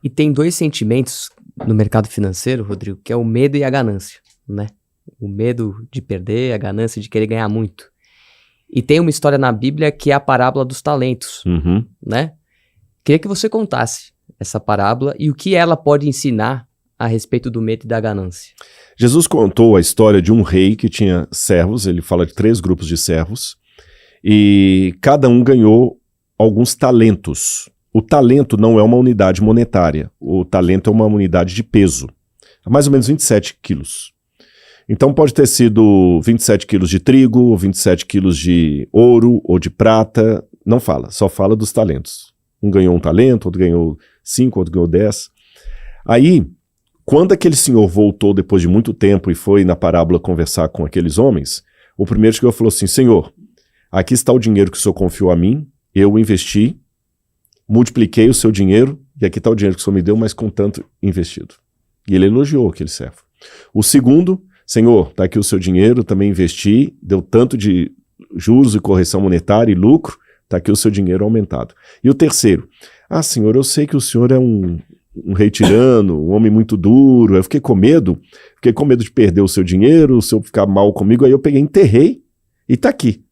E tem dois sentimentos no mercado financeiro, Rodrigo, que é o medo e a ganância, né? O medo de perder, a ganância de querer ganhar muito. E tem uma história na Bíblia que é a parábola dos talentos, né? Queria que você contasse essa parábola e o que ela pode ensinar a respeito do medo e da ganância. Jesus contou a história de um rei que tinha servos, ele fala de 3 grupos de servos, e cada um ganhou alguns talentos. O talento não é uma unidade monetária, o talento é uma unidade de peso, mais ou menos 27 quilos. Então pode ter sido 27 quilos de trigo, 27 quilos de ouro ou de prata, não fala, só fala dos talentos. Um ganhou um talento, outro ganhou 5, outro ganhou 10. Aí, quando aquele senhor voltou depois de muito tempo e foi na parábola conversar com aqueles homens, o primeiro chegou e falou assim: Senhor, aqui está o dinheiro que o senhor confiou a mim, eu investi, multipliquei o seu dinheiro, e aqui está o dinheiro que o senhor me deu, mas com tanto investido. E ele elogiou aquele servo. O segundo: Senhor, está aqui o seu dinheiro, também investi, deu tanto de juros e correção monetária e lucro, está aqui o seu dinheiro aumentado. E o terceiro: ah, senhor, eu sei que o senhor é um rei tirano, um homem muito duro, eu fiquei com medo de perder o seu dinheiro, o senhor ficar mal comigo, aí eu peguei, enterrei e está aqui.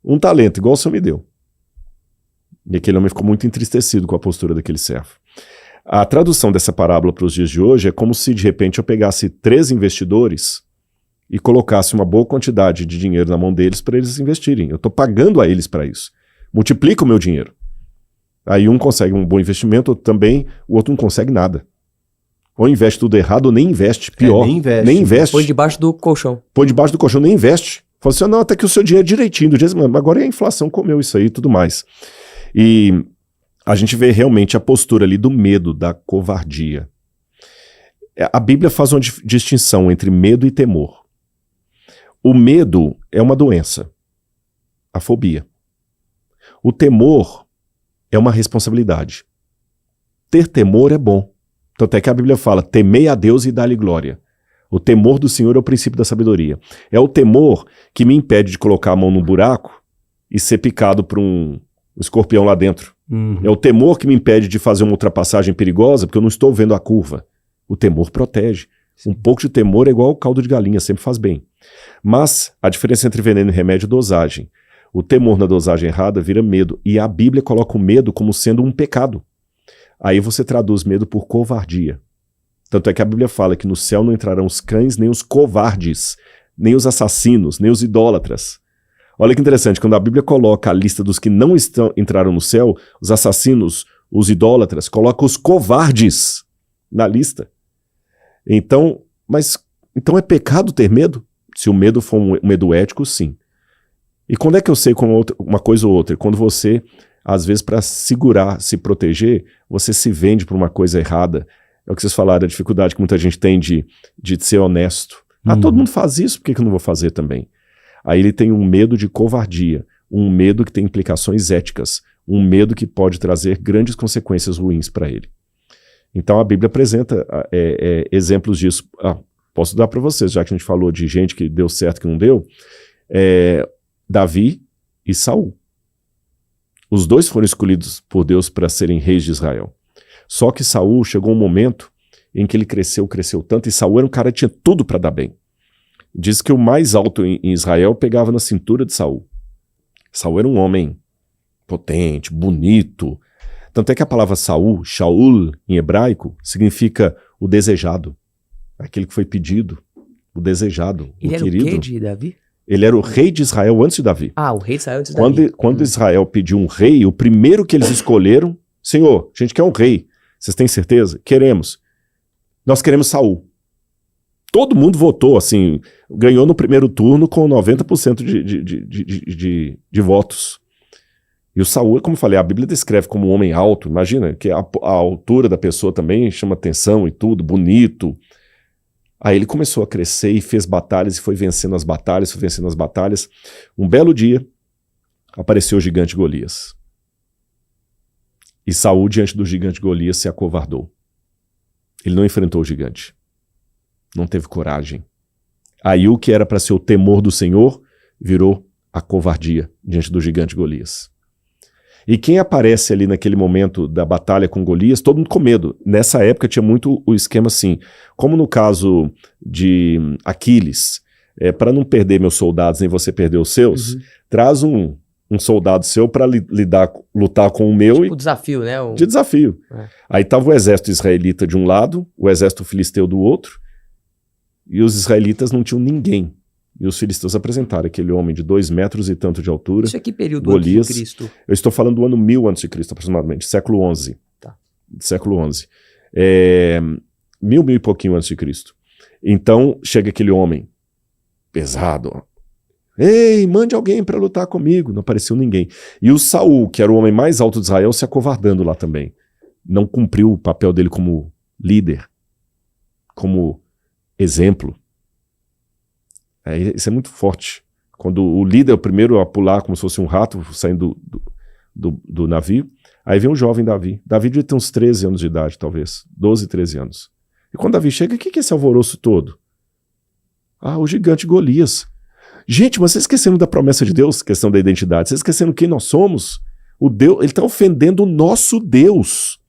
Um talento, igual o senhor me deu. E aquele homem ficou muito entristecido com a postura daquele servo. A tradução dessa parábola para os dias de hoje é como se de repente eu pegasse 3 investidores e colocasse uma boa quantidade de dinheiro na mão deles para eles investirem. Eu estou pagando a eles para isso. Multiplica o meu dinheiro. Aí um consegue um bom investimento, outro também, o outro não consegue nada. Ou investe tudo errado ou nem investe. Pior, nem investe. Põe debaixo do colchão. Põe debaixo do colchão, nem investe. Fala assim: não, até que o seu dinheiro é direitinho do dia, mas agora a inflação comeu isso aí e tudo mais. E a gente vê realmente a postura ali do medo, da covardia. A Bíblia faz uma distinção entre medo e temor. O medo é uma doença, a fobia. O temor é uma responsabilidade. Ter temor é bom. Tanto é que a Bíblia fala: temei a Deus e dá-lhe glória. O temor do Senhor é o princípio da sabedoria. É o temor que me impede de colocar a mão no buraco e ser picado por um escorpião lá dentro. É o temor que me impede de fazer uma ultrapassagem perigosa porque eu não estou vendo a curva. O temor protege. Um pouco de temor é igual ao caldo de galinha, sempre faz bem. Mas a diferença entre veneno e remédio é dosagem. O temor na dosagem errada vira medo. E a Bíblia coloca o medo como sendo um pecado. Aí você traduz medo por covardia. Tanto é que a Bíblia fala que no céu não entrarão os cães, nem os covardes, nem os assassinos, nem os idólatras. Olha que interessante, quando a Bíblia coloca a lista dos que não entraram no céu, os assassinos, os idólatras, coloca os covardes na lista. Então é pecado ter medo? Se o medo for um medo ético, sim. E quando é que eu sei uma coisa ou outra? Quando você, às vezes, para segurar, se proteger, você se vende por uma coisa errada. É o que vocês falaram, a dificuldade que muita gente tem de ser honesto. Ah, todo mundo faz isso, por que eu não vou fazer também? Aí ele tem um medo de covardia, um medo que tem implicações éticas, um medo que pode trazer grandes consequências ruins para ele. Então a Bíblia apresenta exemplos disso. Posso dar para vocês, já que a gente falou de gente que deu certo e que não deu. Davi e Saul. Os dois foram escolhidos por Deus para serem reis de Israel. Só que Saul chegou um momento em que ele cresceu tanto, e Saul era um cara que tinha tudo para dar bem. Diz que o mais alto em Israel pegava na cintura de Saul. Saul era um homem potente, bonito. Tanto é que a palavra Saul, Shaul, em hebraico, significa o desejado. Aquele que foi pedido, o desejado, ele o querido. Ele era o quê de Davi? Ele era o rei de Israel antes de Davi. O rei de Israel antes de Davi. Quando Israel pediu um rei, o primeiro que eles escolheram: Senhor, a gente quer um rei. Vocês têm certeza? Queremos. Nós queremos Saul. Todo mundo votou, assim, ganhou no primeiro turno com 90% de votos. E o Saul, como eu falei, a Bíblia descreve como um homem alto. Imagina que a altura da pessoa também chama atenção e tudo, bonito. Aí ele começou a crescer e fez batalhas e foi vencendo as batalhas. Um belo dia, apareceu o gigante Golias. E Saul, diante do gigante Golias, se acovardou. Ele não enfrentou o gigante. Não teve coragem. Aí o que era para ser o temor do Senhor virou a covardia diante do gigante Golias. E quem aparece ali naquele momento da batalha com Golias, todo mundo com medo. Nessa época tinha muito o esquema assim, como no caso de Aquiles, para não perder meus soldados nem você perder os seus, traz um soldado seu para lutar com o meu. Tipo desafio, né? De desafio. Aí estava o exército israelita de um lado, o exército filisteu do outro, e os israelitas não tinham ninguém. E os filisteus apresentaram aquele homem de 2 metros e tanto de altura. Isso é que período Golias, antes de Cristo? Eu estou falando do ano 1000 a.C., aproximadamente, século XI. Tá. Século XI. 1000 e pouquinho antes de Cristo. Então, chega aquele homem pesado. Ei, mande alguém para lutar comigo. Não apareceu ninguém. E o Saul, que era o homem mais alto de Israel, se acovardando lá também. Não cumpriu o papel dele como líder, como exemplo. Isso é muito forte. Quando o líder é o primeiro a pular como se fosse um rato saindo do navio, aí vem o jovem Davi. Davi devia ter uns 13 anos de idade, talvez. 12, 13 anos. E quando Davi chega, o que é esse alvoroço todo? O gigante Golias. Gente, mas vocês esqueceram da promessa de Deus, questão da identidade. Vocês esqueceram quem nós somos? O Deus, ele está ofendendo o nosso Deus.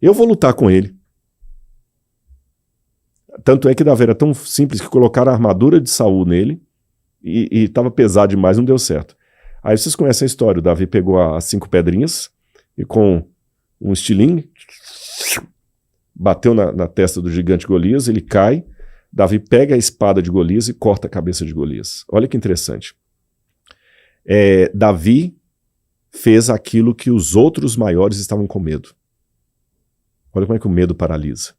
Eu vou lutar com ele. Tanto é que Davi era tão simples que colocaram a armadura de Saul nele e estava pesado demais, não deu certo. Aí vocês conhecem a história, o Davi pegou as 5 pedrinhas e com um estilingue bateu na testa do gigante Golias, ele cai, Davi pega a espada de Golias e corta a cabeça de Golias. Olha que interessante. Davi fez aquilo que os outros maiores estavam com medo. Olha como é que o medo paralisa,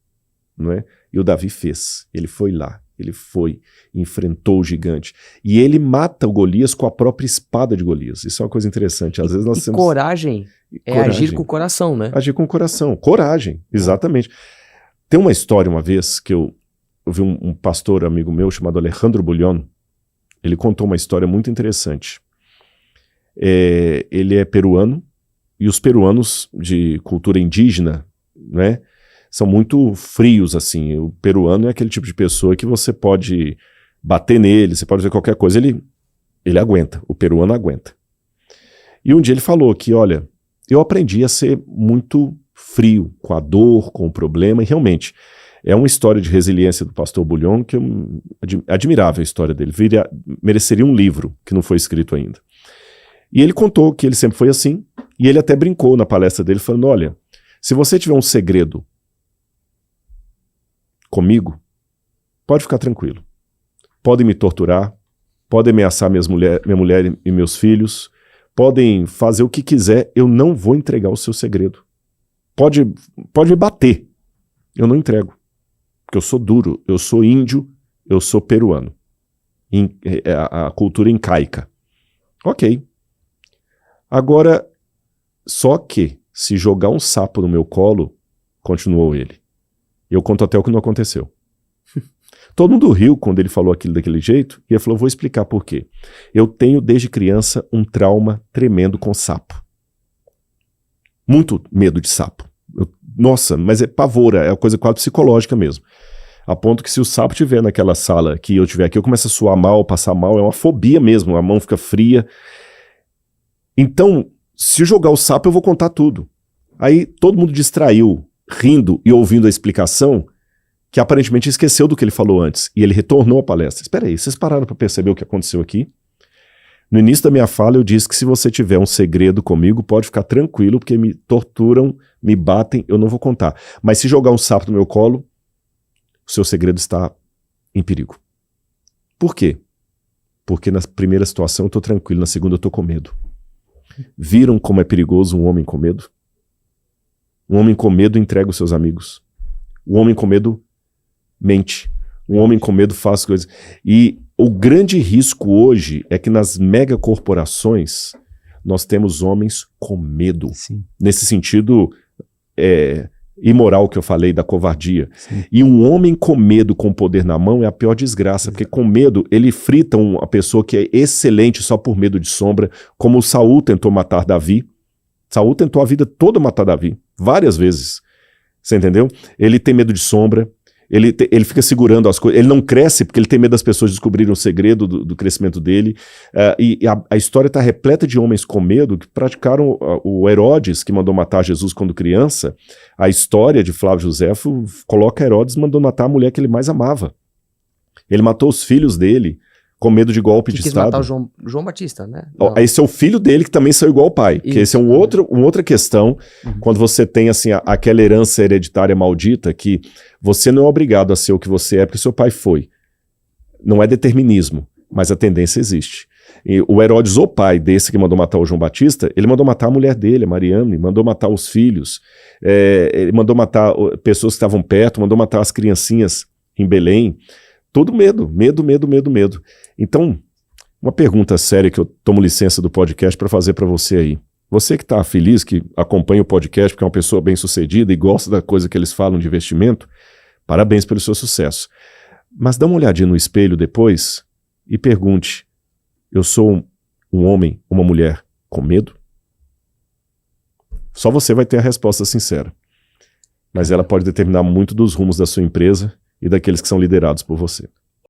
não é? E o Davi fez, ele foi lá, ele foi, enfrentou o gigante. E ele mata o Golias com a própria espada de Golias. Isso é uma coisa interessante. Às vezes nós temos... coragem é agir com o coração, né? Agir com o coração, coragem, exatamente. Tem uma história uma vez que eu vi um pastor amigo meu chamado Alejandro Bullion. Ele contou uma história muito interessante. Ele é peruano, e os peruanos de cultura indígena, né, são muito frios, assim. O peruano é aquele tipo de pessoa que você pode bater nele, você pode fazer qualquer coisa, ele aguenta, o peruano aguenta. E um dia ele falou que, olha, eu aprendi a ser muito frio com a dor, com o problema, e realmente é uma história de resiliência do pastor Bullion que admirável a história dele, mereceria um livro que não foi escrito ainda. E ele contou que ele sempre foi assim, e ele até brincou na palestra dele falando, olha, se você tiver um segredo comigo, pode ficar tranquilo. Podem me torturar, podem ameaçar minha mulher e meus filhos, podem fazer o que quiser, eu não vou entregar o seu segredo. Pode me bater, eu não entrego. Porque eu sou duro, eu sou índio, eu sou peruano. A cultura incaica. Ok. Agora, só que se jogar um sapo no meu colo, continuou ele. Eu conto até o que não aconteceu. Todo mundo riu quando ele falou aquilo daquele jeito, e ele falou, vou explicar por quê. Eu tenho desde criança um trauma tremendo com sapo. Muito medo de sapo. Nossa, mas é pavora, é uma coisa quase psicológica mesmo. A ponto que se o sapo estiver naquela sala que eu estiver aqui, eu começo a suar mal, passar mal, é uma fobia mesmo, a mão fica fria. Então, se jogar o sapo, eu vou contar tudo. Aí todo mundo distraiu, rindo e ouvindo a explicação, que aparentemente esqueceu do que ele falou antes, e ele retornou à palestra. Espera aí, vocês pararam para perceber o que aconteceu aqui? No início da minha fala eu disse que se você tiver um segredo comigo, pode ficar tranquilo, porque me torturam, me batem, eu não vou contar. Mas se jogar um sapo no meu colo, o seu segredo está em perigo. Por quê? Porque na primeira situação eu estou tranquilo, na segunda eu estou com medo. Viram como é perigoso um homem com medo? Um homem com medo entrega os seus amigos. Um homem com medo mente. Um homem com medo faz coisas. E o grande risco hoje é que nas megacorporações nós temos homens com medo. Sim. Nesse sentido imoral que eu falei, da covardia. Sim. E um homem com medo, com poder na mão, é a pior desgraça, porque com medo ele frita uma pessoa que é excelente só por medo de sombra, como Saul tentou matar Davi. Saul tentou a vida toda matar Davi, várias vezes. Você entendeu? Ele tem medo de sombra, Ele fica segurando as coisas, ele não cresce porque ele tem medo das pessoas descobrirem o segredo do crescimento dele. E a história está repleta de homens com medo que praticaram o Herodes, que mandou matar Jesus quando criança. A história de Flávio Josefo coloca Herodes mandou matar a mulher que ele mais amava. Ele matou os filhos dele com medo de golpe de quis Estado. matar o João Batista, né? Esse é o filho dele que também saiu igual ao pai. Que esse é uma outra questão, quando você tem assim, aquela herança hereditária maldita que você não é obrigado a ser o que você é porque seu pai foi. Não é determinismo, mas a tendência existe. E o Herodes, o pai desse que mandou matar o João Batista, ele mandou matar a mulher dele, a Mariane, mandou matar os filhos, ele mandou matar pessoas que estavam perto, mandou matar as criancinhas em Belém. Todo medo. Então, uma pergunta séria que eu tomo licença do podcast para fazer para você aí. Você que está feliz, que acompanha o podcast porque é uma pessoa bem-sucedida e gosta da coisa que eles falam de investimento, parabéns pelo seu sucesso. Mas dá uma olhadinha no espelho depois e pergunte, eu sou um homem, uma mulher com medo? Só você vai ter a resposta sincera. Mas ela pode determinar muito dos rumos da sua empresa e daqueles que são liderados por você.